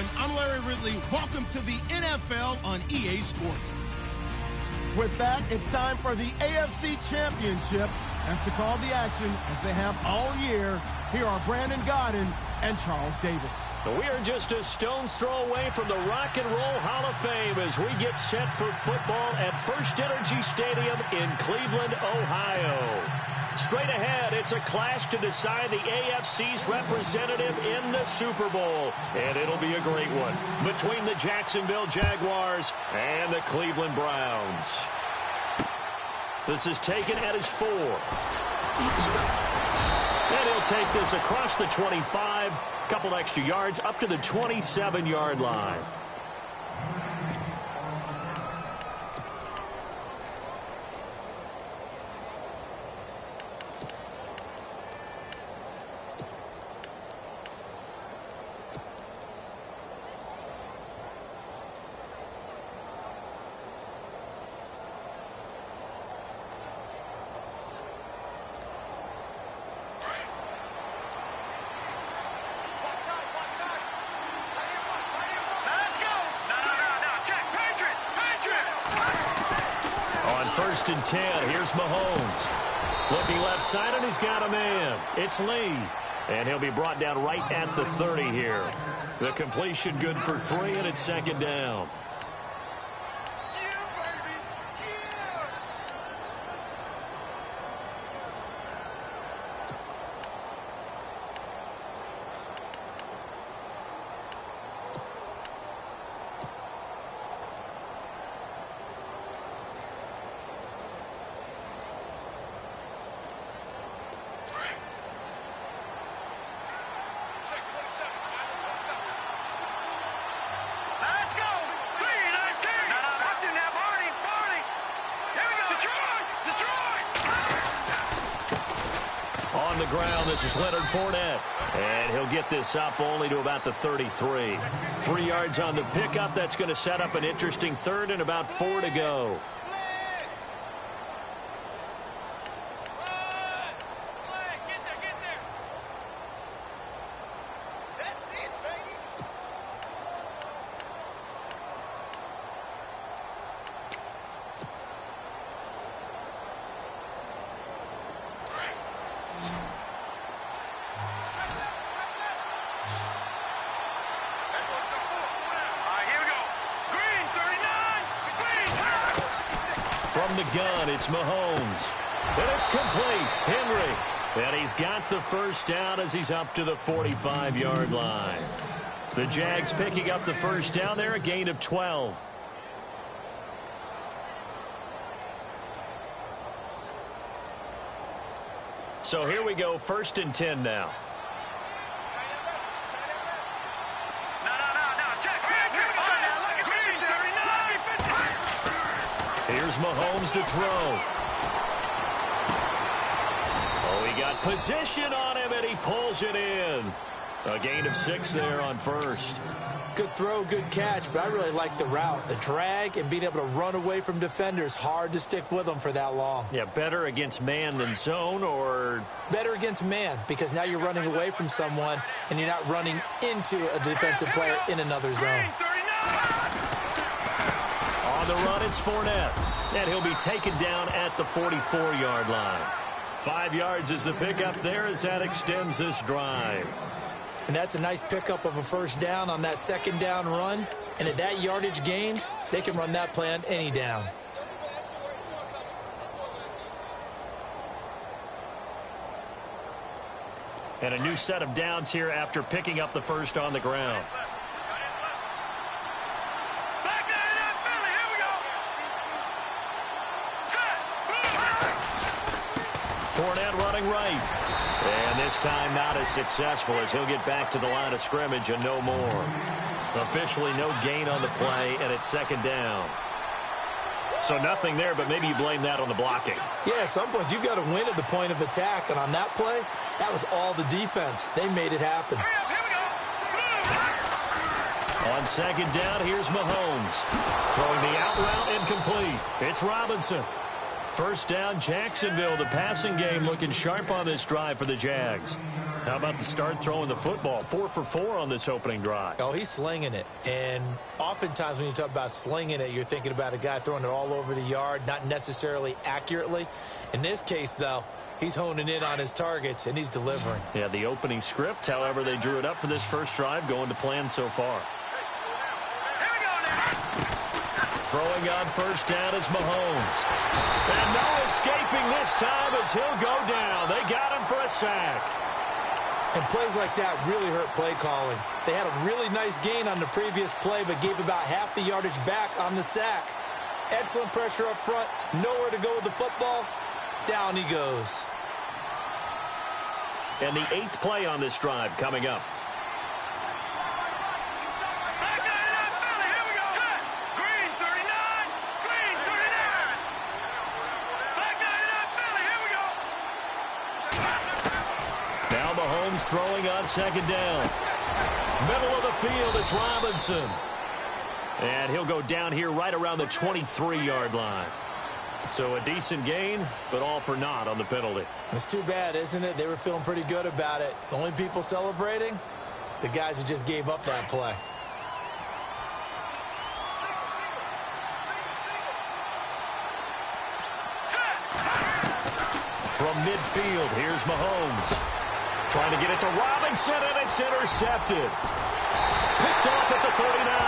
everyone. I'm Larry Ridley. Welcome to the NFL on EA Sports. With that, it's time for the AFC Championship. And to call the action, as they have all year, here are Brandon Godden and Charles Davis. We are just a stone's throw away from the Rock and Roll Hall of Fame as we get set for football at First Energy Stadium in Cleveland, Ohio. Straight ahead, it's a clash to decide the AFC's representative in the Super Bowl. And it'll be a great one between the Jacksonville Jaguars and the Cleveland Browns. This is taken at his 4. And he'll take this across the 25, couple extra yards up to the 27-yard line. First and 10, here's Mahomes. Looking left side, and he's got a man. It's Lee. And he'll be brought down right at the 30 here. The completion good for 3, and it's second down. Ground. This is Leonard Fournette, and he'll get this up only to about the 33. 3 yards on the pickup. That's going to set up an interesting third and about 4 to go. From the gun, it's Mahomes. And it's complete. Henry. And he's got the first down as he's up to the 45-yard line. The Jags picking up the first down there, a gain of 12. So here we go, first and 10 now. Here's Mahomes to throw. Oh, he got position on him, and he pulls it in. A gain of 6 there on first. Good throw, good catch, but I really like the route. The drag and being able to run away from defenders. Hard to stick with them for that long. Yeah, better against man than zone, or? Better against man, because now you're running away from someone, and you're not running into a defensive player in another zone. On the run, it's Fournette. And he'll be taken down at the 44-yard line. 5 yards is the pickup there as that extends this drive. And that's a nice pickup of a first down on that second down run. And at that yardage gained, they can run that play on any down. And a new set of downs here after picking up the first on the ground. Fournette running right. And this time not as successful as he'll get back to the line of scrimmage and no more. Officially no gain on the play, and it's second down. So nothing there, but maybe you blame that on the blocking. Yeah, at some point you've got to win at the point of attack, and on that play, that was all the defense. They made it happen. On second down, here's Mahomes. Throwing the out route incomplete. It's Robinson. First down, Jacksonville. The passing game looking sharp on this drive for the Jags. How about the start throwing the football? 4 for 4 on this opening drive. Oh, he's slinging it. And oftentimes when you talk about slinging it, you're thinking about a guy throwing it all over the yard, not necessarily accurately. In this case, though, he's honing in on his targets, and he's delivering. Yeah, the opening script, however, they drew it up for this first drive, going to plan so far. Throwing on first down is Mahomes. And no escaping this time as he'll go down. They got him for a sack. And plays like that really hurt play calling. They had a really nice gain on the previous play, but gave about half the yardage back on the sack. Excellent pressure up front. Nowhere to go with the football. Down he goes. And the 8th play on this drive coming up. Now Mahomes throwing on second down. Middle of the field, it's Robinson. And he'll go down here right around the 23-yard line. So a decent gain, but all for naught on the penalty. It's too bad, isn't it? They were feeling pretty good about it. The only people celebrating, the guys who just gave up that play. From midfield, here's Mahomes. Trying to get it to Robinson, and it's intercepted. Picked off at the 39.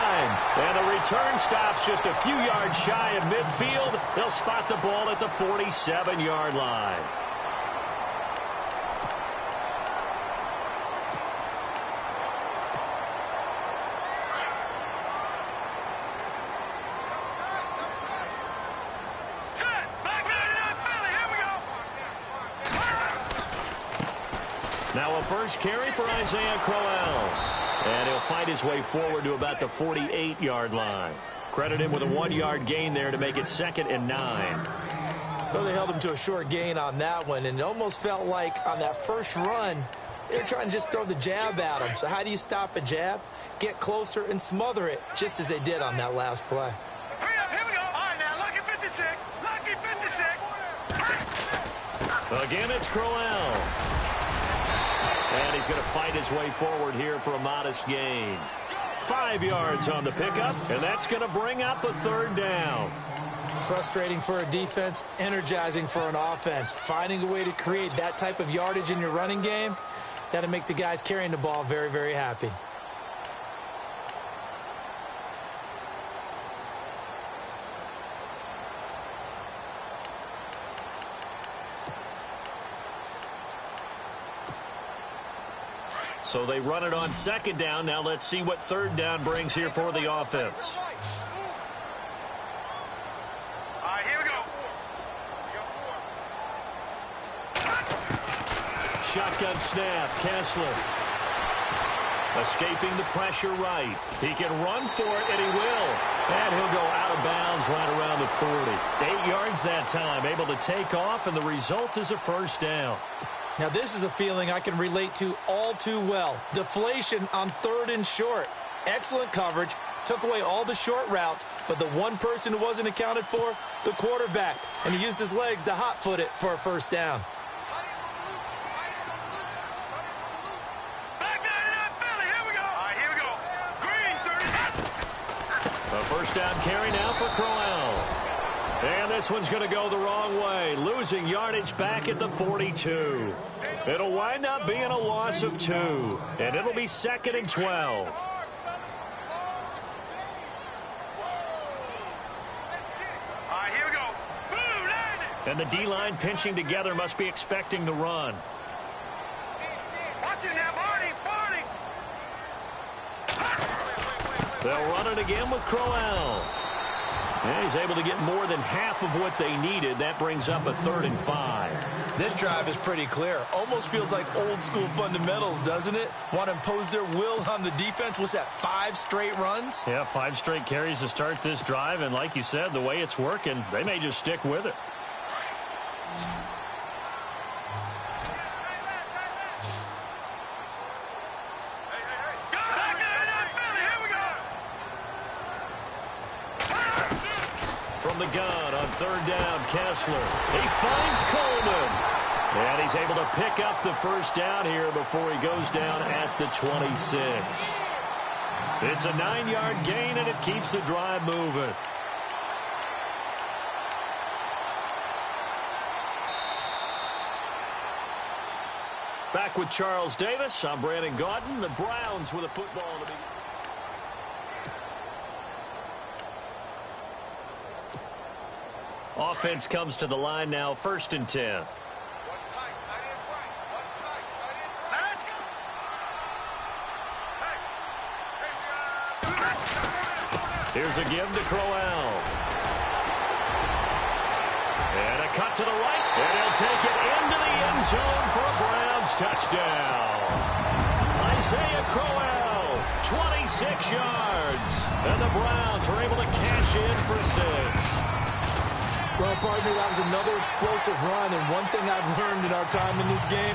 And the return stops just a few yards shy of midfield. They'll spot the ball at the 47-yard line. Now a first carry for Isaiah Crowell. And he'll fight his way forward to about the 48-yard line. Credit him with a 1-yard gain there to make it 2nd and 9. Well, they held him to a short gain on that one, and it almost felt like on that first run, they were trying to just throw the jab at him. So how do you stop a jab? Get closer and smother it, just as they did on that last play. Hurry up, here we go. All right, now, lucky 56. Lucky 56. Again, it's Crowell. And he's going to fight his way forward here for a modest gain. 5 yards on the pickup, and that's going to bring up a 3rd down. Frustrating for a defense, energizing for an offense. Finding a way to create that type of yardage in your running game, that'll make the guys carrying the ball very, very happy. So they run it on 2nd down. Now let's see what 3rd down brings here for the offense. All right, here we go. Shotgun snap, Kessler. Escaping the pressure right. He can run for it, and he will. And he'll go out of bounds right around the 40. 8 yards that time, able to take off, and the result is a 1st down. Now, this is a feeling I can relate to all too well. Deflation on 3rd and short. Excellent coverage. Took away all the short routes, but the one person who wasn't accounted for, the quarterback. And he used his legs to hot-foot it for a 1st down. Back nine, Philly, here we go. All right, here we go. Green, 30. A 1st down carry now for Crowell. And this one's going to go the wrong way, losing yardage back at the 42. It'll wind up being a loss of 2, and it'll be 2nd and 12. All right, here we go. Boom, landed. And the D-line pinching together must be expecting the run. Watch it now, Barney, Barney. They'll run it again with Crowell. And he's able to get more than half of what they needed. That brings up a 3rd and 5. This drive is pretty clear. Almost feels like old school fundamentals, doesn't it? Want to impose their will on the defense. Was that 5 straight runs? Yeah, 5 straight carries to start this drive. And like you said, the way it's working, they may just stick with it. From the gun on 3rd down, Kessler. He finds Coleman. And he's able to pick up the first down here before he goes down at the 26. It's a 9-yard gain, and it keeps the drive moving. Back with Charles Davis. I'm Brandon Gaudin. The Browns with a football to be. Offense comes to the line now, 1st and 10. What's tight? Tight end's right. What's tight? Tight end's right. Let's go. Here's a give to Crowell. And a cut to the right. And he'll take it into the end zone for a Browns touchdown. Isaiah Crowell, 26 yards. And the Browns are able to cash in for 6. Well, partner, that was another explosive run, and one thing I've learned in our time in this game,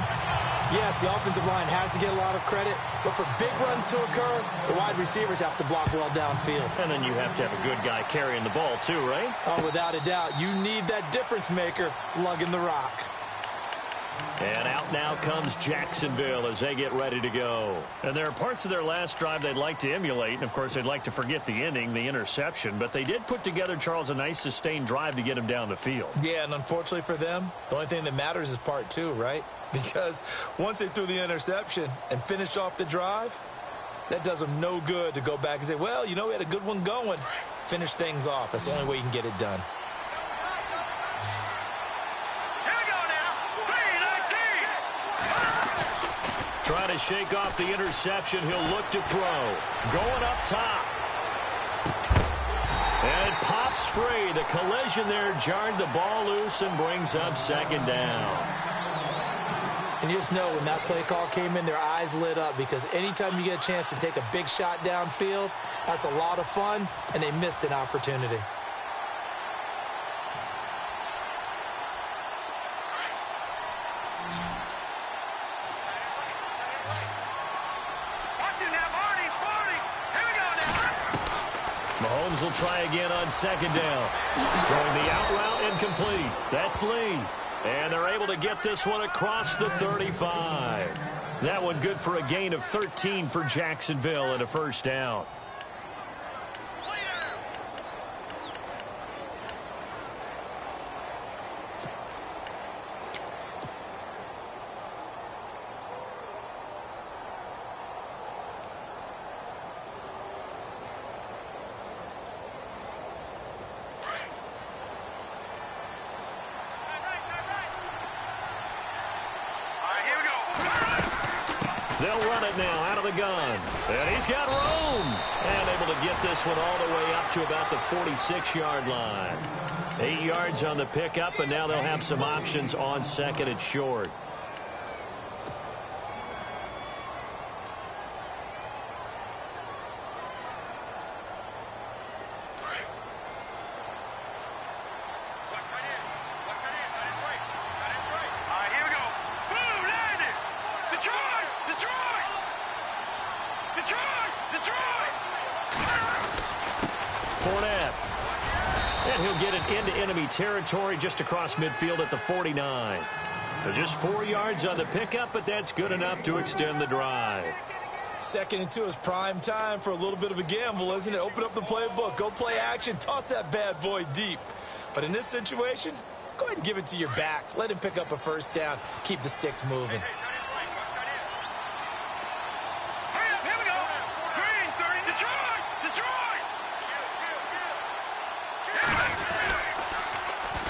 yes, the offensive line has to get a lot of credit, but for big runs to occur, the wide receivers have to block well downfield. And then you have to have a good guy carrying the ball too, right? Oh, without a doubt. You need that difference maker lugging the rock. And out now comes Jacksonville as they get ready to go. And there are parts of their last drive they'd like to emulate. And, of course, they'd like to forget the ending, the interception. But they did put together, Charles, a nice sustained drive to get him down the field. Yeah, and unfortunately for them, the only thing that matters is part 2, right? Because once they threw the interception and finished off the drive, that does them no good to go back and say, well, you know, we had a good one going. Finish things off. That's the only way you can get it done. Trying to shake off the interception. He'll look to throw. Going up top. And it pops free. The collision there jarred the ball loose and brings up 2nd down. And you just know when that play call came in, their eyes lit up, because anytime you get a chance to take a big shot downfield, that's a lot of fun, and they missed an opportunity. Mahomes will try again on 2nd down. Throwing the out route incomplete. That's Lee. And they're able to get this one across the 35. That one good for a gain of 13 for Jacksonville and a 1st down. They'll run it now out of the gun. And he's got room. And able to get this one all the way up to about the 46-yard line. 8 yards on the pickup, and now they'll have some options on 2nd and short. And he'll get it into enemy territory just across midfield at the 49. So just 4 yards on the pickup, but that's good enough to extend the drive. 2nd and 2 is prime time for a little bit of a gamble, isn't it? Open up the playbook, go play action, toss that bad boy deep. But in this situation, go ahead and give it to your back. Let him pick up a 1st down, keep the sticks moving.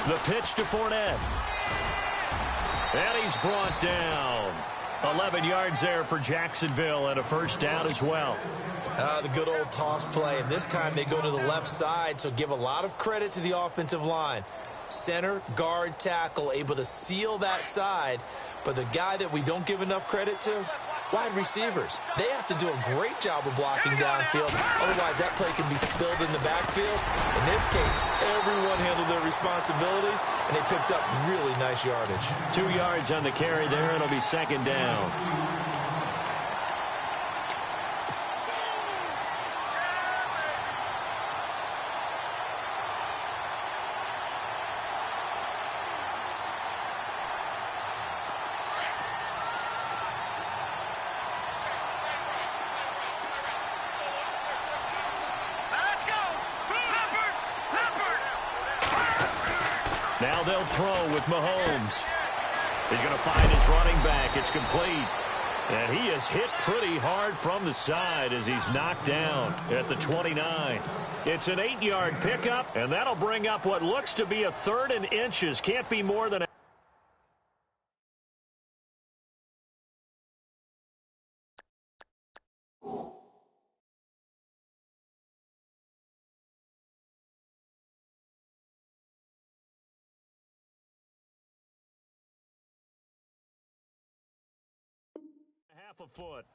The pitch to Fournette. And he's brought down. 11 yards there for Jacksonville and a 1st down as well. The good old toss play. And this time they go to the left side, so give a lot of credit to the offensive line. Center, guard, tackle, able to seal that side. But the guy that we don't give enough credit to, wide receivers. They have to do a great job of blocking downfield. Otherwise, that play can be spilled in the backfield. In this case, everyone handled their responsibilities, and they picked up really nice yardage. 2 yards on the carry there. It'll be 2nd down. Now they'll throw with Mahomes. He's going to find his running back. It's complete. And he is hit pretty hard from the side as he's knocked down at the 29. It's an 8-yard pickup, and that'll bring up what looks to be a 3rd and inches. Can't be more than a half a foot.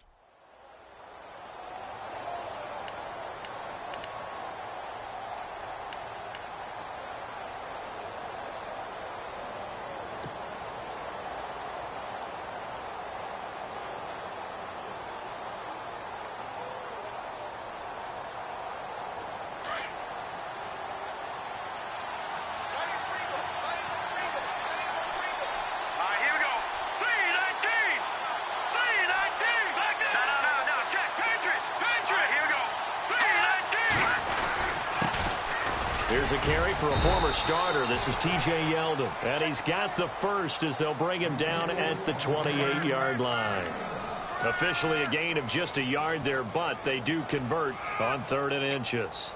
Here's a carry for a former starter. This is T.J. Yeldon. And he's got the first as they'll bring him down at the 28-yard line. Officially a gain of just a yard there, but they do convert on 3rd and inches.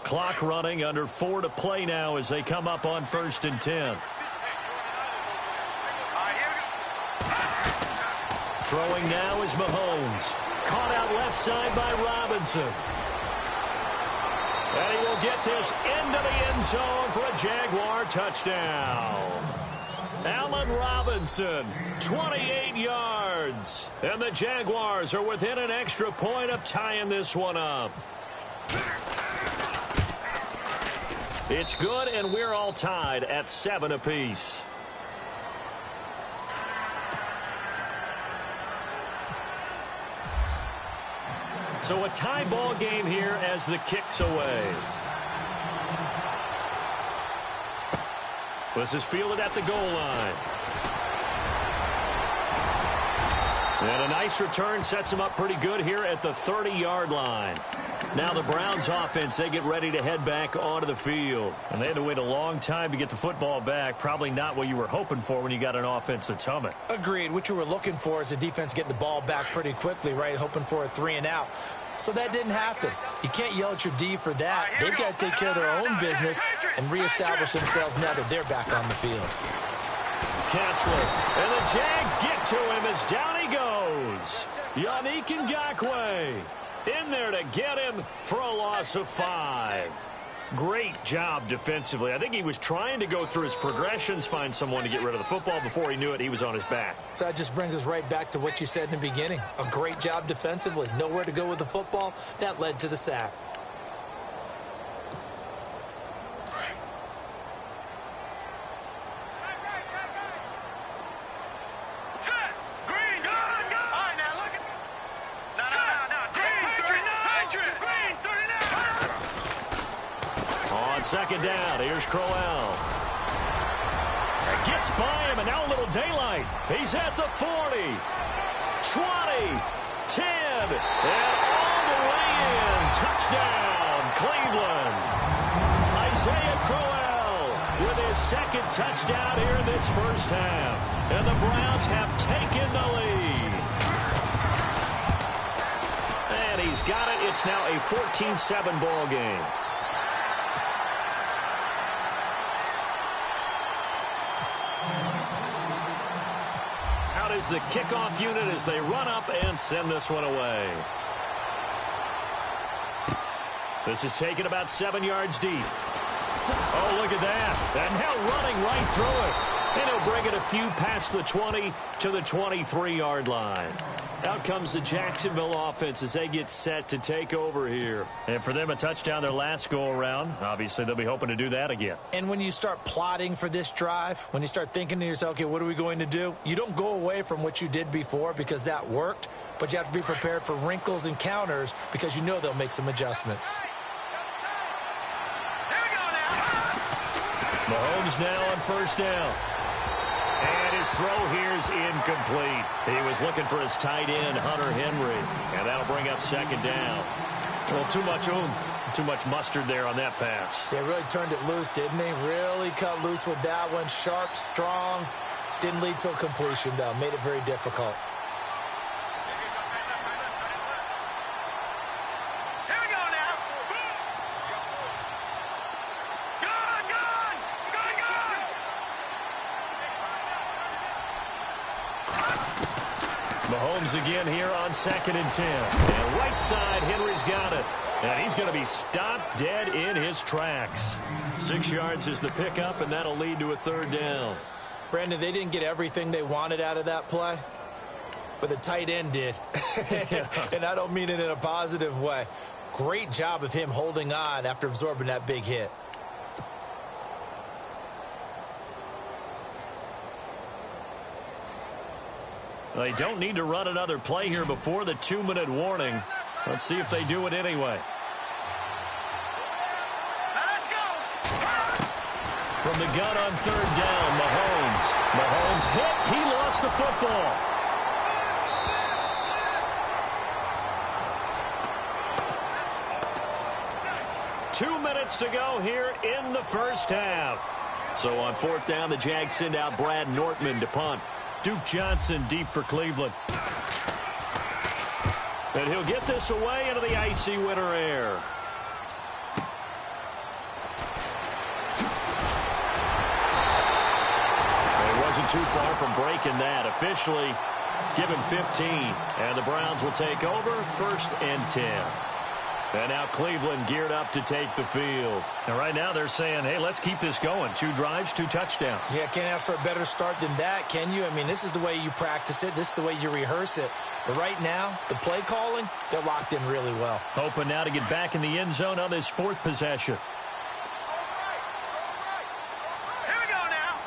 Clock running, under 4 to play now as they come up on 1st and 10. Throwing now is Mahomes. Caught out left side by Robinson. And he will get this into the end zone for a Jaguar touchdown. Allen Robinson, 28 yards. And the Jaguars are within an extra point of tying this one up. It's good, and we're all tied at 7 apiece. So a tie ball game here as the kick's away. This is fielded at the goal line. And a nice return sets him up pretty good here at the 30-yard line. Now the Browns offense, they get ready to head back onto the field. And they had to wait a long time to get the football back. Probably not what you were hoping for when you got an offense that's humming. Agreed. What you were looking for is the defense getting the ball back pretty quickly, right? Hoping for a 3 and out. So that didn't happen. You can't yell at your D for that. They've got to take care of their own business and reestablish themselves now that they're back on the field. Kessler. And the Jags get to him as down he goes. Yannick Ngakoue in there to get him for a loss of 5. Great job defensively. I think he was trying to go through his progressions, find someone to get rid of the football. Before he knew it, he was on his back. So that just brings us right back to what you said in the beginning. A great job defensively. Nowhere to go with the football. That led to the sack. Second down, here's Crowell. Gets by him, and now a little daylight. He's at the 40, 20, 10, and all the way in. Touchdown, Cleveland. Isaiah Crowell with his second touchdown here in this first half. And the Browns have taken the lead. And he's got it. It's now a 14-7 ball game. Is the kickoff unit as they run up and send this one away. This is taken about 7 yards deep. Oh, look at that. And now running right through it. And he'll bring it a few past the 20 to the 23-yard line. Out comes the Jacksonville offense as they get set to take over here. And for them, a touchdown their last go-around. Obviously, they'll be hoping to do that again. And when you start plotting for this drive, when you start thinking to yourself, okay, what are we going to do? You don't go away from what you did before because that worked, but you have to be prepared for wrinkles and counters because you know they'll make some adjustments. Mahomes now on first down. And his throw here is incomplete. He was looking for his tight end, Hunter Henry. And that'll bring up second down. Well, too much oomph, too much mustard there on that pass. Yeah, really turned it loose, didn't he? Really cut loose with that one. Sharp, strong. Didn't lead to a completion, though. Made it very difficult. Here we go now. Mahomes again here on 2nd and 10. And right side, Henry's got it. And he's going to be stopped dead in his tracks. 6 yards is the pickup, and that'll lead to a third down. Brandon, they didn't get everything they wanted out of that play, but the tight end did. And I don't mean it in a positive way. Great job of him holding on after absorbing that big hit. They don't need to run another play here before the 2-minute warning. Let's see if they do it anyway. Let's go. From the gun on third down, Mahomes. Mahomes hit. He lost the football. Two minutes to go here in the first half. So on fourth down, the Jags send out Brad Nortman to punt. Duke Johnson deep for Cleveland. And he'll get this away into the icy winter air. It wasn't too far from breaking that. Officially, give him 15. And the Browns will take over 1st and 10. And now Cleveland geared up to take the field. And right now they're saying, hey, let's keep this going. 2 drives, 2 touchdowns. Yeah, can't ask for a better start than that, can you? I mean, this is the way you practice it. This is the way you rehearse it. But right now, the play calling, they're locked in really well. Hoping now to get back in the end zone on this 4th possession. Here we go now.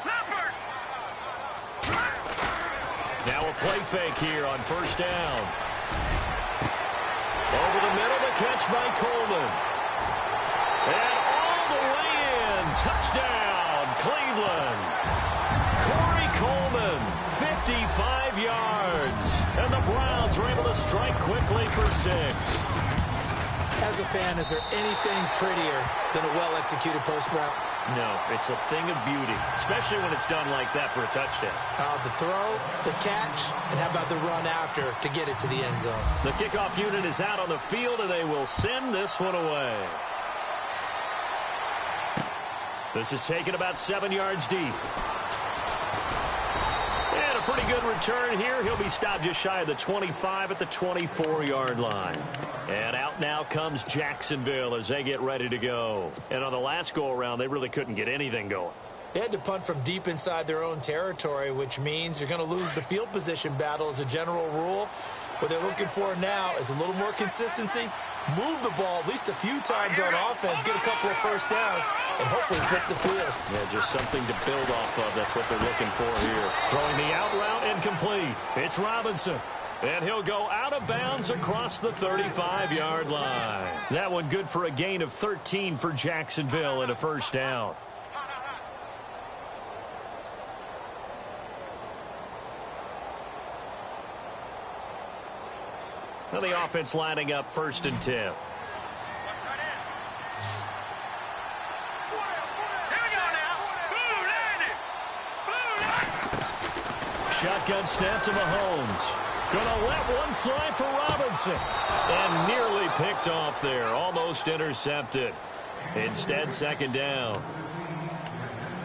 Leopard. Now a play fake here on 1st down. Over the middle, the catch by Coleman. And all the way in. Touchdown, Cleveland. Corey Coleman, 55 yards. And the Browns are able to strike quickly for 6. As a fan, is there anything prettier than a well-executed post route? No, it's a thing of beauty, especially when it's done like that for a touchdown. The throw, the catch, and how about the run after to get it to the end zone? The kickoff unit is out on the field, and they will send this one away. This is taken about 7 yards deep. And a pretty good return here. He'll be stopped just shy of the 25 at the 24-yard line. And out now comes Jacksonville as they get ready to go. And on the last go-around, they really couldn't get anything going. They had to punt from deep inside their own territory, which means you're going to lose the field position battle as a general rule. What they're looking for now is a little more consistency, move the ball at least a few times on offense, get a couple of first downs, and hopefully flip the field. Yeah, just something to build off of. That's what they're looking for here. Throwing the out route incomplete. It's Robinson. And he'll go out of bounds across the 35-yard line. That one good for a gain of 13 for Jacksonville and a first down. Now the offense lining up 1st and 10. Here we go now. Shotgun snap to Mahomes. Gonna let one fly for Robinson. And nearly picked off there. Almost intercepted. Instead, 2nd down.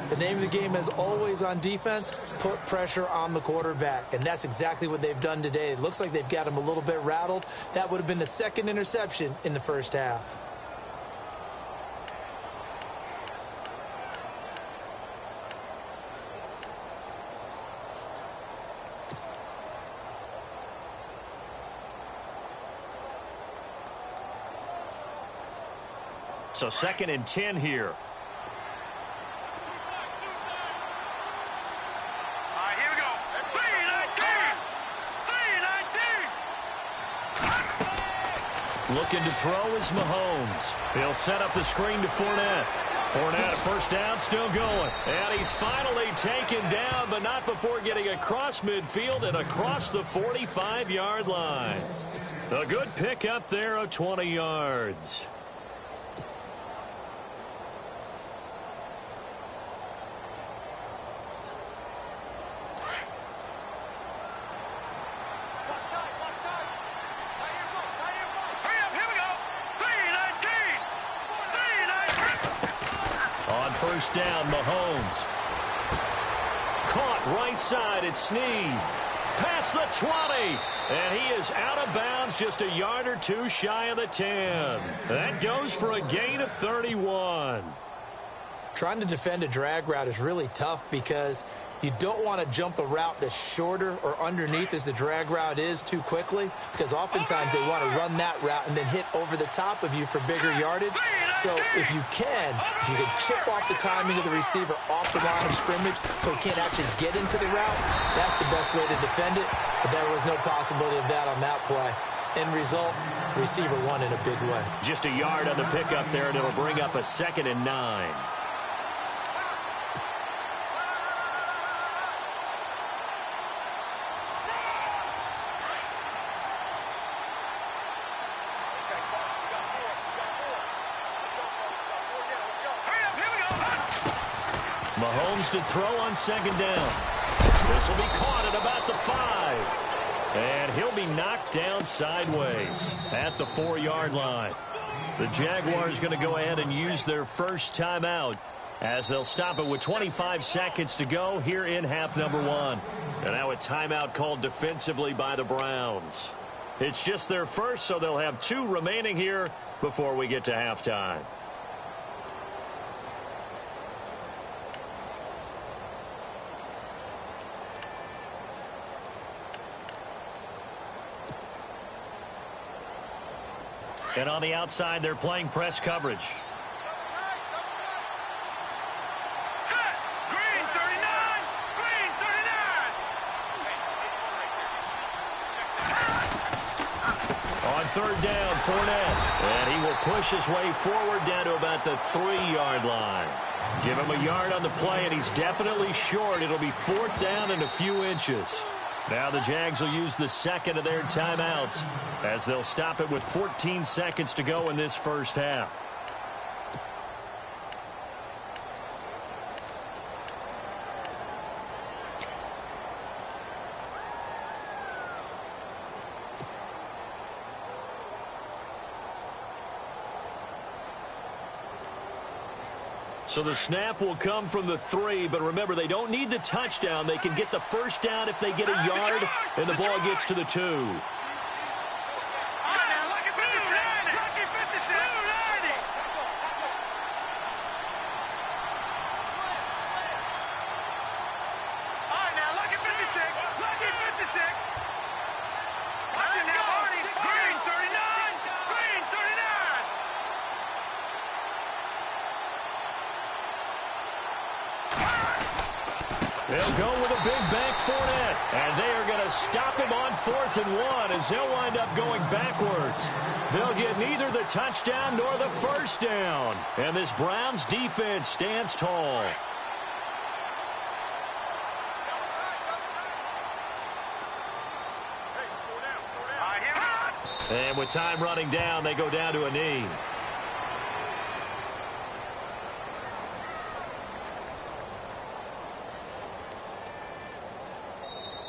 The name of the game is always on defense, put pressure on the quarterback. And that's exactly what they've done today. It looks like they've got him a little bit rattled. That would have been the 2nd interception in the first half. So 2nd and 10 here. Here we go. 3-19. Looking to throw is Mahomes. He'll set up the screen to Fournette. Fournette, first down, still going. And he's finally taken down, but not before getting across midfield and across the 45-yard line. A good pickup there of 20 yards. First down, Mahomes. Caught right side at Snead. Past the 20. And he is out of bounds just a yard or two shy of the 10. That goes for a gain of 31. Trying to defend a drag route is really tough because you don't want to jump a route that's shorter or underneath as the drag route is too quickly, because oftentimes they want to run that route and then hit over the top of you for bigger yardage. So if you can chip off the timing of the receiver off the line of scrimmage so he can't actually get into the route, that's the best way to defend it. But there was no possibility of that on that play. End result, receiver won in a big way. Just a yard on the pickup there, and it'll bring up a 2nd and 9. Mahomes to throw on 2nd down. This will be caught at about the 5. And he'll be knocked down sideways at the 4-yard line. The Jaguars going to go ahead and use their first timeout as they'll stop it with 25 seconds to go here in half number 1. And now a timeout called defensively by the Browns. It's just their first, so they'll have 2 remaining here before we get to halftime. And on the outside, they're playing press coverage. Set! Green 39! Green 39! On 3rd down, Fournette. And he will push his way forward down to about the 3-yard line. Give him a yard on the play, and he's definitely short. It'll be 4th down and a few inches. Now the Jags will use the 2nd of their timeouts as they'll stop it with 14 seconds to go in this first half. So the snap will come from the 3, but remember, they don't need the touchdown. They can get the first down if they get a yard, and the ball gets to the 2. They'll go with a big bank Fournette, and they are going to stop him on 4th and 1 as they'll wind up going backwards. They'll get neither the touchdown nor the first down, and this Browns defense stands tall. And with time running down, they go down to a knee.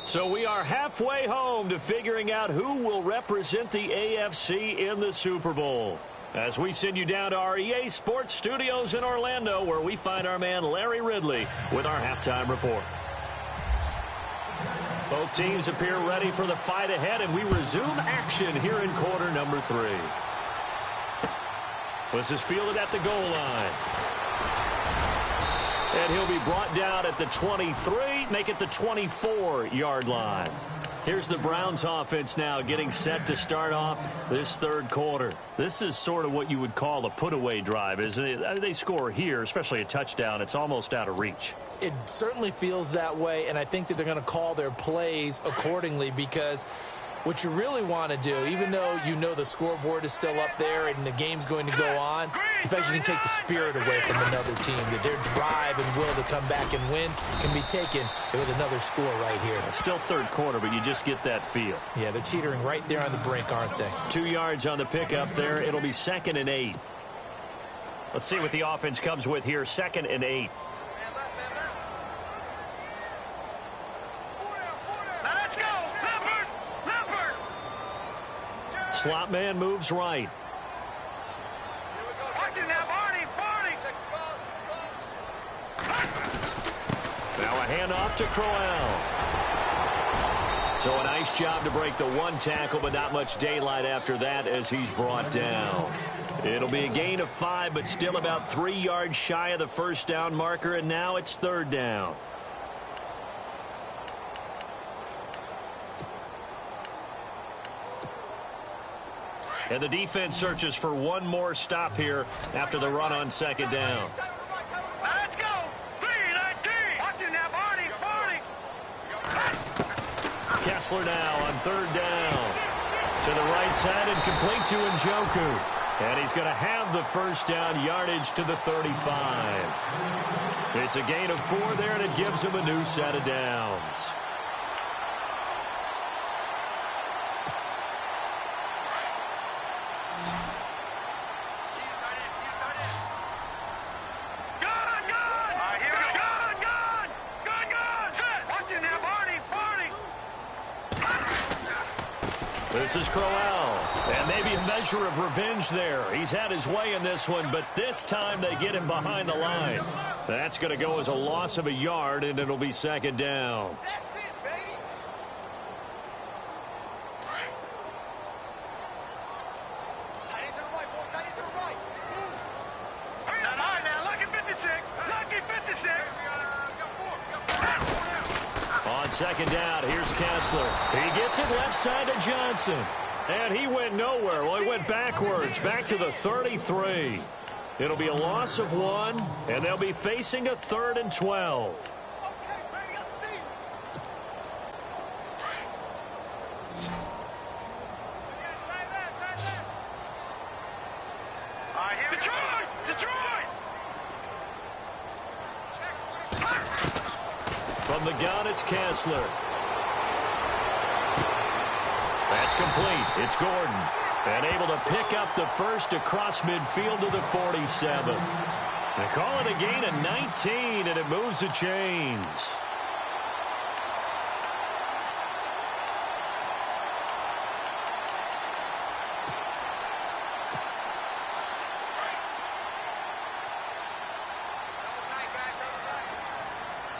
So we are halfway home to figuring out who will represent the AFC in the Super Bowl. As we send you down to our EA Sports Studios in Orlando, where we find our man Larry Ridley with our halftime report. Both teams appear ready for the fight ahead, and we resume action here in quarter number 3. This is fielded at the goal line. And he'll be brought down at the 23, make it the 24-yard line. Here's the Browns offense now getting set to start off this 3rd quarter. This is sort of what you would call a put-away drive, isn't it? They score here, especially a touchdown. It's almost out of reach. It certainly feels that way, and I think that they're going to call their plays accordingly because What you really want to do, even though you know the scoreboard is still up there and the game's going to go on, in fact, you can take the spirit away from another team, that their drive and will to come back and win can be taken with another score right here. Still third quarter, but you just get that feel. Yeah, they're teetering right there on the brink, aren't they? 2 yards on the pickup there. It'll be 2nd and 8. Let's see what the offense comes with here. 2nd and 8. Let's go! Leopard! Leopard! Slot man moves right. Watch it now, Barney! Barney! Now a handoff to Crowell. So a nice job to break the one tackle, but not much daylight after that as he's brought down. It'll be a gain of 5, but still about 3 yards shy of the first down marker, and now it's 3rd down. And the defense searches for one more stop here after the run on 2nd down. Let's go! 3-19! Watch it now, Barney! Barney! Kessler now on 3rd down. To the right side and complete to Njoku. And he's going to have the first down, yardage to the 35. It's a gain of 4 there, and it gives him a new set of downs. This is Crowell, and maybe a measure of revenge there. He's had his way in this one, but this time they get him behind the line. That's going to go as a loss of a yard, and it'll be 2nd down. That's it, baby! Tight end to the right, boy. Tight end to the right. Hurry up, high now. Lucky 56. Lucky 56. On 2nd down, here's Kessler. He gets it left side to Johnson. And he went nowhere. Well, he went backwards, back to the 33. It'll be a loss of 1, and they'll be facing a 3rd and 12. Detroit! Detroit! From the gun, it's Kessler. That's complete. It's Gordon. And able to pick up the first across midfield to the 47. They call it a gain of 19, and it moves the chains.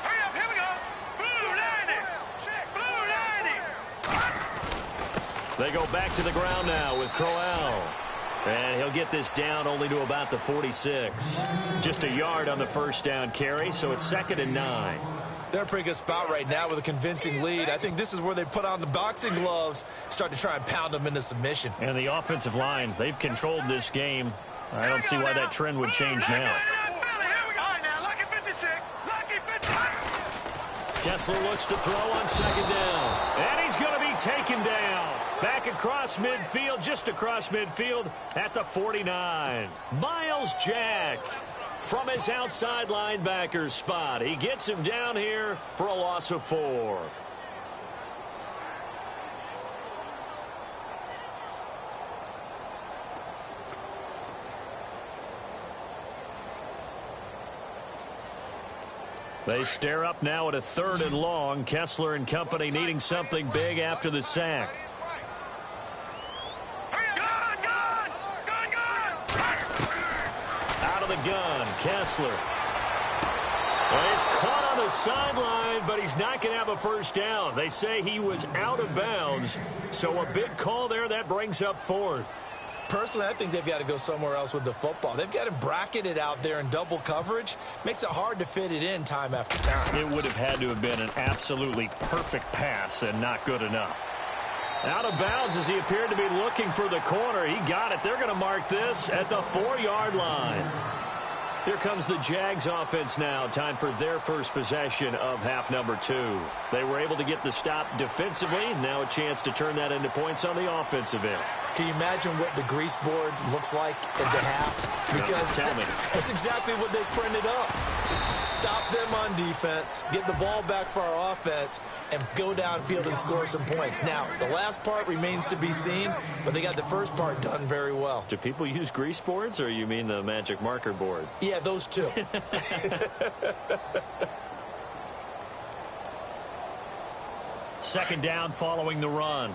Hurry up, here we go! Blue 90! Blue 90! They go back to the ground now with Crowell. And he'll get this down only to about the 46. Just a yard on the first down carry, so it's 2nd and 9. They're in a pretty good spot right now with a convincing lead. I think this is where they put on the boxing gloves, start to try and pound them into submission. And the offensive line, they've controlled this game. I don't see why that trend would change now. Kessler looks to throw on 2nd down. And he's going to be taken down. Back across midfield, just across midfield at the 49. Miles Jack from his outside linebacker spot. He gets him down here for a loss of 4. They stare up now at a 3rd and long. Kessler and company needing something big after the sack. Out of the gun, Kessler. Well, he's caught on the sideline, but he's not going to have a first down. They say he was out of bounds, so a big call there. That brings up 4th. Personally, I think they've got to go somewhere else with the football. They've got him bracketed out there in double coverage. Makes it hard to fit it in time after time. It would have had to have been an absolutely perfect pass and not good enough. Out of bounds as he appeared to be looking for the corner. He got it. They're going to mark this at the 4-yard line. Here comes the Jags offense now. Time for their first possession of half number 2. They were able to get the stop defensively. Now a chance to turn that into points on the offensive end. Can you imagine what the grease board looks like at the half? Because tell me. That's exactly what they printed up. Stop them on defense, get the ball back for our offense, and go downfield and score some points. Now, the last part remains to be seen, but they got the first part done very well. Do people use grease boards, or you mean the magic marker boards? Yeah, those two. Second down following the run.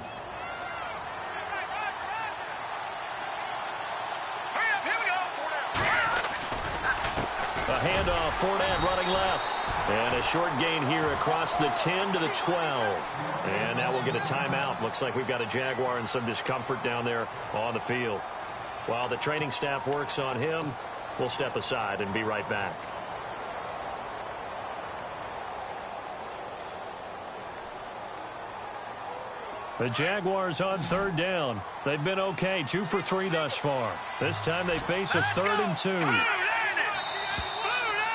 A handoff, Fournette running left. And a short gain here across the 10 to the 12. And now we'll get a timeout. Looks like we've got a Jaguar in some discomfort down there on the field. While the training staff works on him, we'll step aside and be right back. The Jaguars on third down. They've been okay, 2 for 3 thus far. This time they face a 3rd and 2.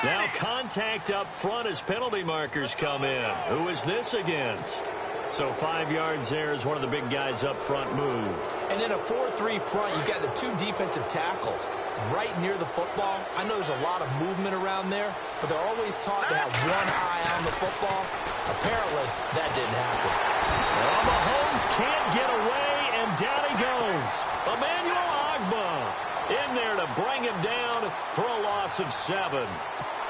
Now contact up front as penalty markers come in. Who is this against? So 5 yards there as one of the big guys up front moved. And in a 4-3 front, you've got the 2 defensive tackles right near the football. I know there's a lot of movement around there, but they're always taught to have one eye on the football. Apparently, that didn't happen. Well, Mahomes can't get away, and down he goes. Emmanuel Ogbah in there to bring him down for a loss of 7.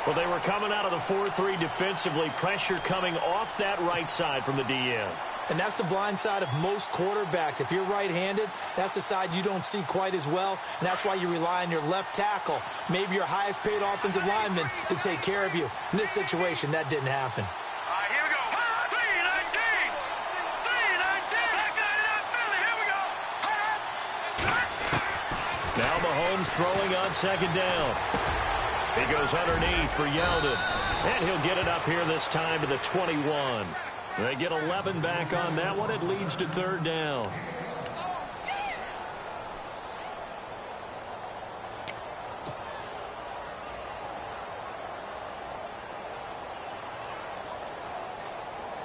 Well, they were coming out of the 4-3 defensively. Pressure coming off that right side from the DN. And that's the blind side of most quarterbacks. If you're right-handed, that's the side you don't see quite as well, and that's why you rely on your left tackle, maybe your highest-paid offensive lineman, to take care of you. In this situation, that didn't happen. All right, here we go. 3-19. 3-19. Back Philly. Here we go. Now Mahomes throwing on second down. He goes underneath for Yeldon. And he'll get it up here this time to the 21. They get 11 back on that one. It leads to third down.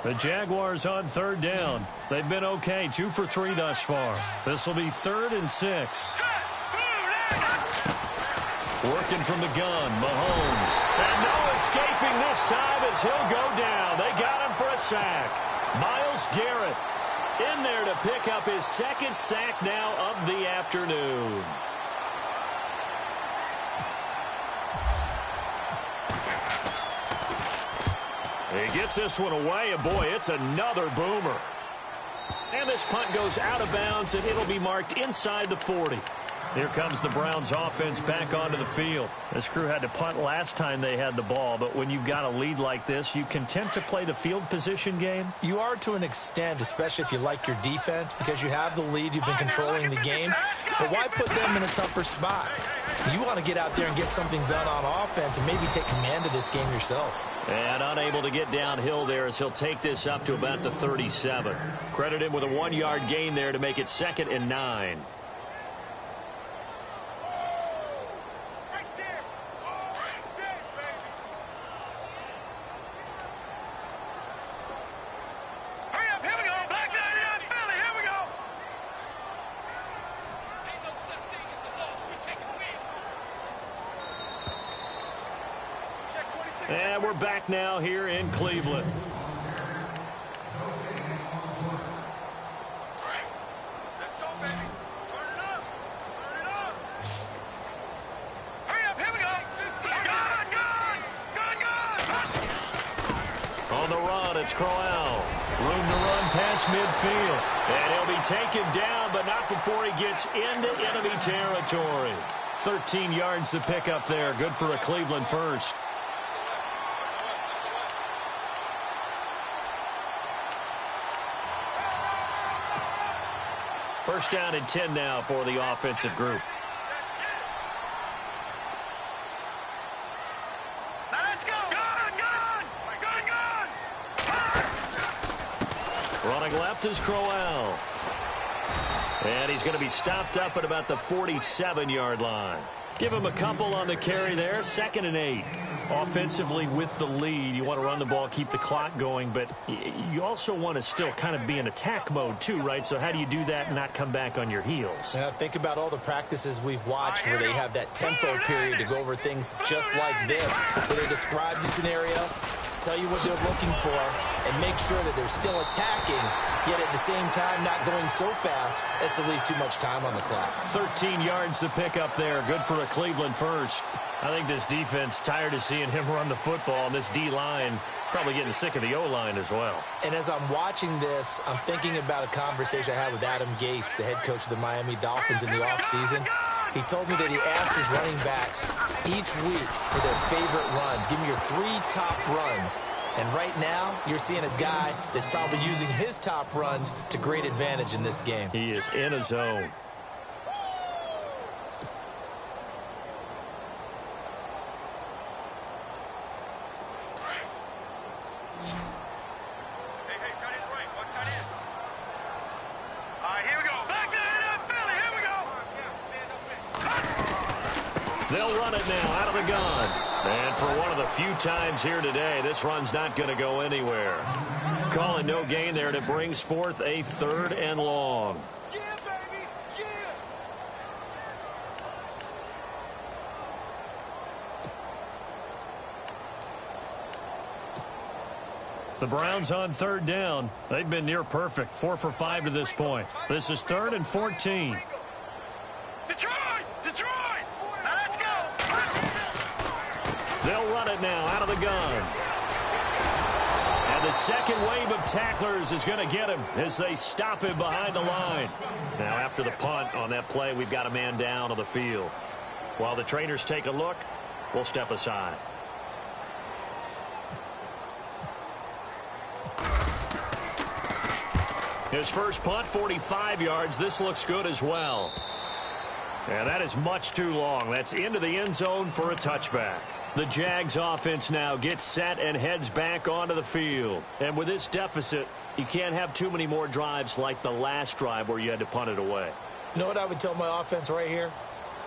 The Jaguars on third down. They've been okay, 2 for 3 thus far. This will be 3rd and 6. Working from the gun, Mahomes. And no escaping this time as he'll go down. They got him for a sack. Myles Garrett in there to pick up his 2nd sack now of the afternoon. He gets this one away, and boy, it's another boomer. And this punt goes out of bounds, and it'll be marked inside the 40. Here comes the Browns offense back onto the field. This crew had to punt last time they had the ball, but when you've got a lead like this, you content to play the field position game? You are to an extent, especially if you like your defense, because you have the lead, you've been controlling the game. But why put them in a tougher spot? You want to get out there and get something done on offense and maybe take command of this game yourself. And unable to get downhill there as he'll take this up to about the 37. Credit him with a 1-yard gain there to make it 2nd and 9. And we're back now here in Cleveland. Let's go, baby. Turn it up. Turn it up. Hurry up. Here we go. Gun. On the run, it's Crowell. Room to run past midfield. And he'll be taken down, but not before he gets into enemy territory. 13 yards to pick up there. Good for a Cleveland first. First down and 10 now for the offensive group. Now let's go. Gun. Running left is Crowell. And he's going to be stopped up at about the 47-yard line. Give him a couple on the carry there. 2nd and 8. Offensively with the lead, you want to run the ball, keep the clock going, but you also want to still kind of be in attack mode too, right? So how do you do that and not come back on your heels? Now, think about all the practices we've watched where they have that tempo period to go over things just like this, where they describe the scenario, tell you what they're looking for, and make sure that they're still attacking, yet at the same time not going so fast as to leave too much time on the clock. 13 yards to pick up there. Good for a Cleveland first. I think this defense tired of seeing him run the football, and this D-line probably getting sick of the O-line as well. And as I'm watching this, I'm thinking about a conversation I had with Adam Gase, the head coach of the Miami Dolphins in the offseason. He told me that he asked his running backs each week for their favorite runs. Give me your 3 top runs. And right now, you're seeing a guy that's probably using his top runs to great advantage in this game. He is in a zone. They'll run it now out of the gun. And for one of the few times here today, this run's not going to go anywhere. Calling no gain there, and it brings forth a 3rd and long. Yeah, baby, yeah. The Browns on 3rd down. They've been near perfect, 4 for 5 to this point. This is 3rd and 14. Detroit! Detroit! Now let's go! They'll run it now out of the gun. And the second wave of tacklers is going to get him as they stop him behind the line. Now after the punt on that play, we've got a man down on the field. While the trainers take a look, we'll step aside. His first punt, 45 yards. This looks good as well. And that is much too long. That's into the end zone for a touchback. The Jags offense now gets set and heads back onto the field. And with this deficit, you can't have too many more drives like the last drive where you had to punt it away. You know what I would tell my offense right here?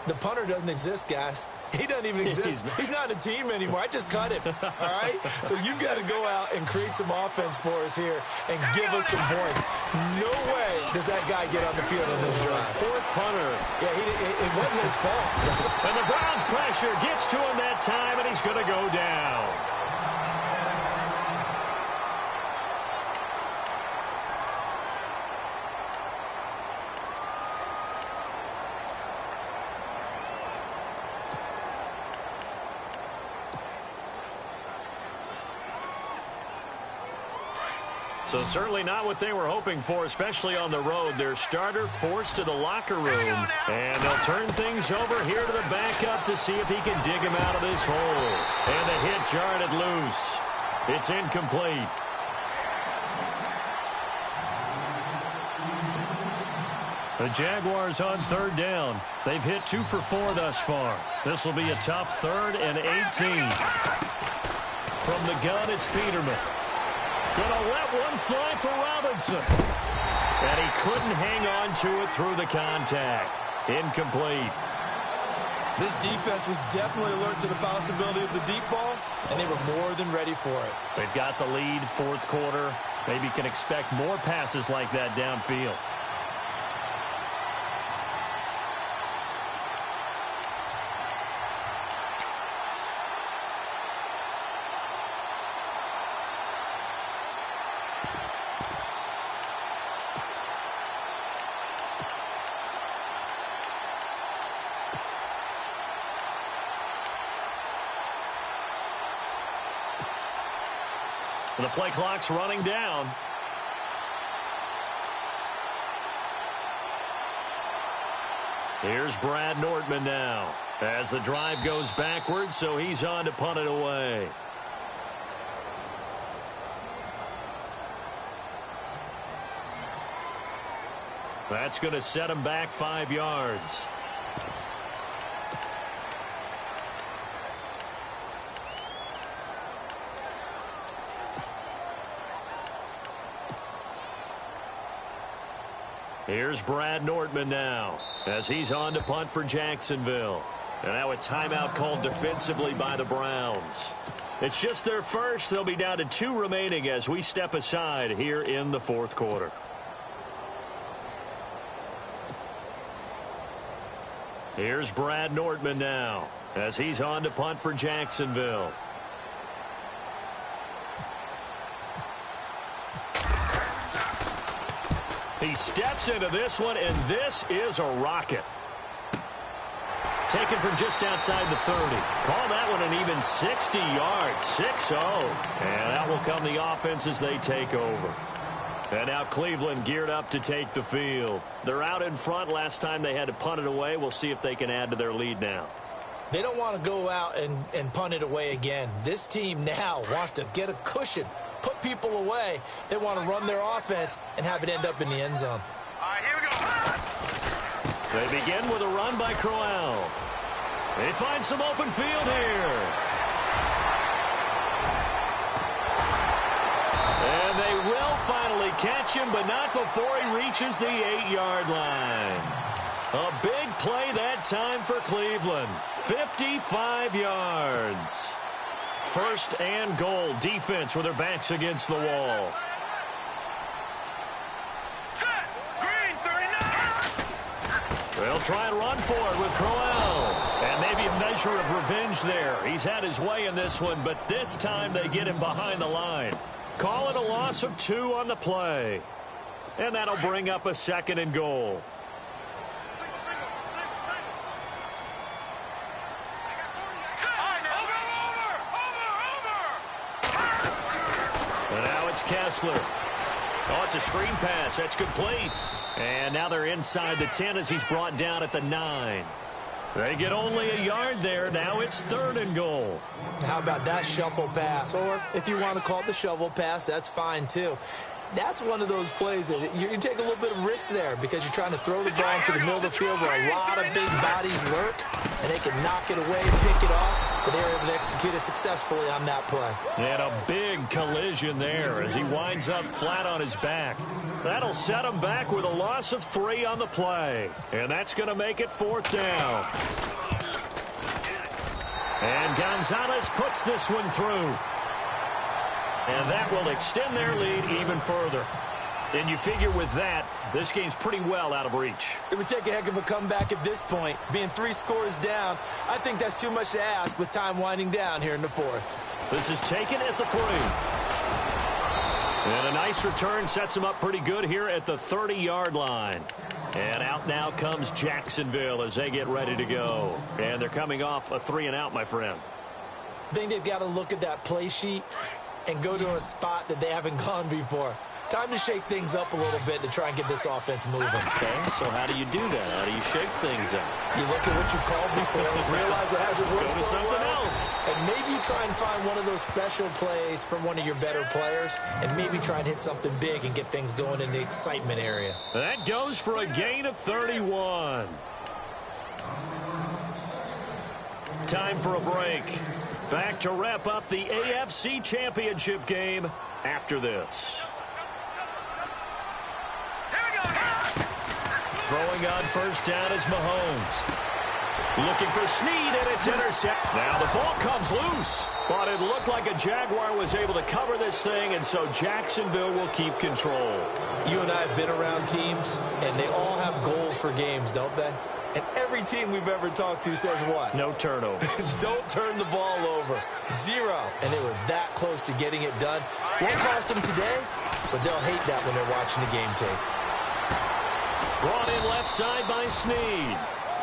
The punter doesn't exist, guys. He doesn't even exist. He's not a team anymore. I just cut him, all right? So you've got to go out and create some offense for us here and give us some points. No way does that guy get on the field on this drive. 4th punter. Yeah, it wasn't his fault. And the Browns pressure gets to him that time, and he's going to go down. So certainly not what they were hoping for, especially on the road. Their starter forced to the locker room. And they'll turn things over here to the backup to see if he can dig him out of this hole. And the hit jarred it loose. It's incomplete. The Jaguars on 3rd down. They've hit 2 for 4 thus far. This will be a tough 3rd and 18. From the gun, it's Peterman. Gonna let one fly for Robinson. And he couldn't hang on to it through the contact. Incomplete. This defense was definitely alert to the possibility of the deep ball, and they were more than ready for it. They've got the lead, 4th quarter. Maybe can expect more passes like that downfield. The play clock's running down. Here's Brad Nortman now as the drive goes backwards, so he's on to punt it away. That's going to set him back 5 yards. Here's Brad Nortman now as he's on to punt for Jacksonville. And now a timeout called defensively by the Browns. It's just their first. They'll be down to 2 remaining as we step aside here in the fourth quarter. Here's Brad Nordman now as he's on to punt for Jacksonville. He steps into this one, and this is a rocket. Taken from just outside the 30. Call that one an even 60 yards. 6-0. And out will come the offense as they take over. And now Cleveland geared up to take the field. They're out in front. Last time they had to punt it away. We'll see if they can add to their lead now. They don't want to go out and punt it away again. This team now wants to get a cushion, put people away. They want to run their offense and have it end up in the end zone. All right, here we go. They begin with a run by Crowell. They find some open field here. And they will finally catch him, but not before he reaches the 8-yard line. A big play that time for Cleveland. 55 yards. First and goal. Defense with their backs against the wall. Set. Green, 39. They'll try and run for it with Crowell. And maybe a measure of revenge there. He's had his way in this one, but this time they get him behind the line. Call it a loss of 2 on the play. And that'll bring up a 2nd and goal. And now it's Kessler. Oh, it's a screen pass. That's complete. And now they're inside the 10 as he's brought down at the 9. They get only a yard there. Now it's 3rd and goal. How about that shuffle pass? Or if you want to call it the shovel pass, that's fine too. That's one of those plays that you take a little bit of risk there because you're trying to throw the ball into the middle of the field where a lot of big bodies lurk, and they can knock it away, pick it off, but they're able to execute it successfully on that play. And a big collision there as he winds up flat on his back. That'll set him back with a loss of 3 on the play. And that's going to make it 4th down. And Gonzalez puts this one through. And that will extend their lead even further. And you figure with that, this game's pretty well out of reach. It would take a heck of a comeback at this point. Being 3 scores down, I think that's too much to ask with time winding down here in the 4th. This is taken at the 3. And a nice return sets him up pretty good here at the 30-yard line. And out now comes Jacksonville as they get ready to go. And they're coming off a 3-and-out, my friend. I think they've got to look at that play sheet and go to a spot that they haven't gone before. Time to shake things up a little bit to try and get this offense moving. Okay, so how do you do that? How do you shake things up? You look at what you called before, realize it hasn't worked Go to so something well, else. and maybe you try and find one of those special plays from one of your better players, and maybe try and hit something big and get things going in the excitement area. That goes for a gain of 31. Time for a break. Back to wrap up the AFC Championship game after this. Throwing on first down is Mahomes. Looking for Snead, and it's intercepted. Now the ball comes loose, but it looked like a Jaguar was able to cover this thing, and so Jacksonville will keep control. You and I have been around teams, and they all have goals for games, don't they? And every team we've ever talked to says what? No turnover. Don't turn the ball over. 0. And they were that close to getting it done. Won't cost them today, but they'll hate that when they're watching the game tape. Brought in left side by Snead.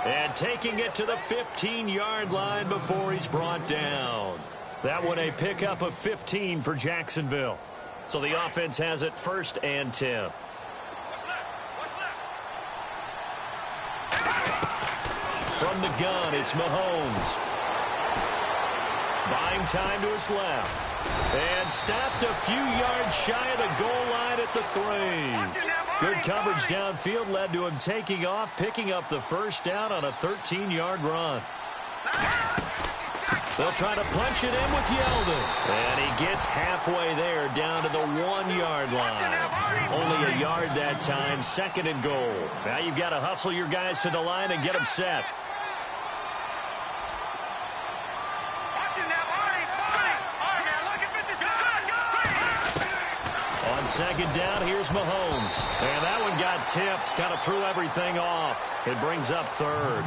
And taking it to the 15-yard line before he's brought down. That one a pickup of 15 for Jacksonville. So the offense has it 1st and 10. From the gun, it's Mahomes. Buying time to his left. And stopped a few yards shy of the goal line at the 3. Good coverage downfield led to him taking off, picking up the first down on a 13-yard run. They'll try to punch it in with Yeldon. And he gets halfway there down to the 1-yard line. Only a yard that time, 2nd and goal. Now you've got to hustle your guys to the line and get them set. second down, here's Mahomes. And that one got tipped, kind of threw everything off. It brings up third.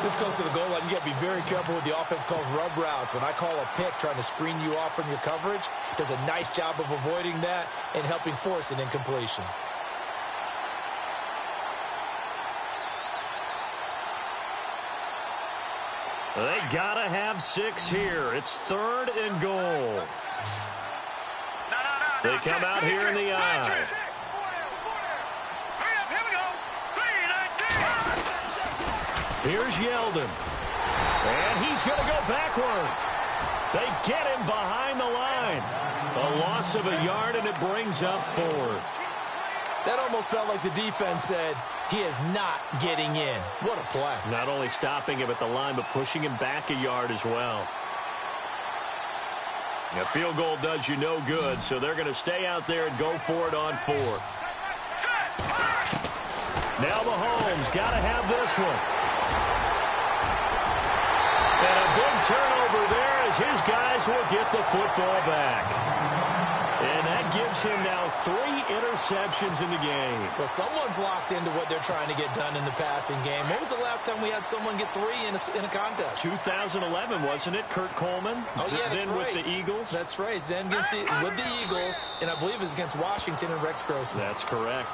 This goes to the goal line. You got to be very careful with the offense calls rub routes. When I call a pick trying to screen you off from your coverage, does a nice job of avoiding that and helping force an incompletion. They got to have 6 here. It's 3rd and goal. They come out here in the eye. Here's Yeldon. And he's going to go backward. They get him behind the line. A loss of a yard, and it brings up 4th. That almost felt like the defense said, he is not getting in. What a play. Not only stopping him at the line, but pushing him back a yard as well. A field goal does you no good, so they're going to stay out there and go for it on 4th. Now Mahomes got to have this one. And a big turnover there as his guys will get the football back. And that gives him now 3 interceptions in the game. Well, someone's locked into what they're trying to get done in the passing game. When was the last time we had someone get 3 in a contest? 2011, wasn't it? Kurt Coleman? Oh, yeah, that's then right. With the Eagles? That's right. Then with the Eagles, and I believe it was against Washington and Rex Grossman. That's correct.